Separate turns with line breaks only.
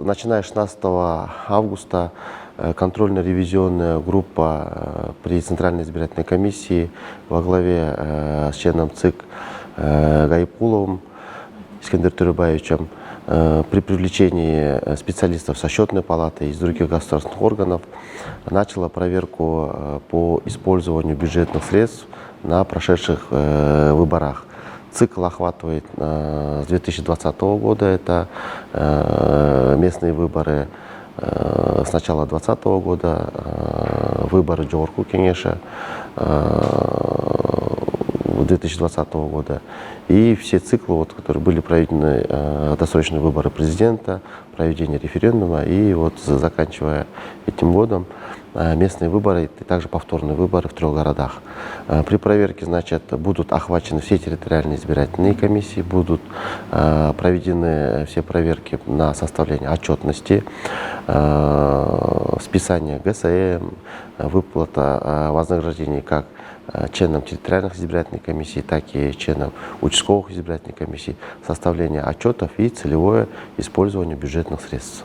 начиная с 16 августа контрольно-ревизионная группа при Центральной избирательной комиссии во главе с членом ЦИК Гайпуловым Искандер Төребаевичем при привлечении специалистов со счетной палаты и из других государственных органов начала проверку по использованию бюджетных средств на прошедших выборах. Цикл охватывает с 2020 года, это местные выборы с начала 2020 года, выборы Джорку Кенеша 2020 года и все циклы, которые были проведены, досрочные выборы президента, проведение референдума и заканчивая этим годом местные выборы и также повторные выборы в 3 городах. При проверке, будут охвачены все территориальные избирательные комиссии, будут проведены все проверки на составление отчетности, списание ГСМ, выплата вознаграждений как членам территориальных избирательных комиссий, так и членам участковых избирательных комиссий, составление отчетов и целевое использование бюджетных средств.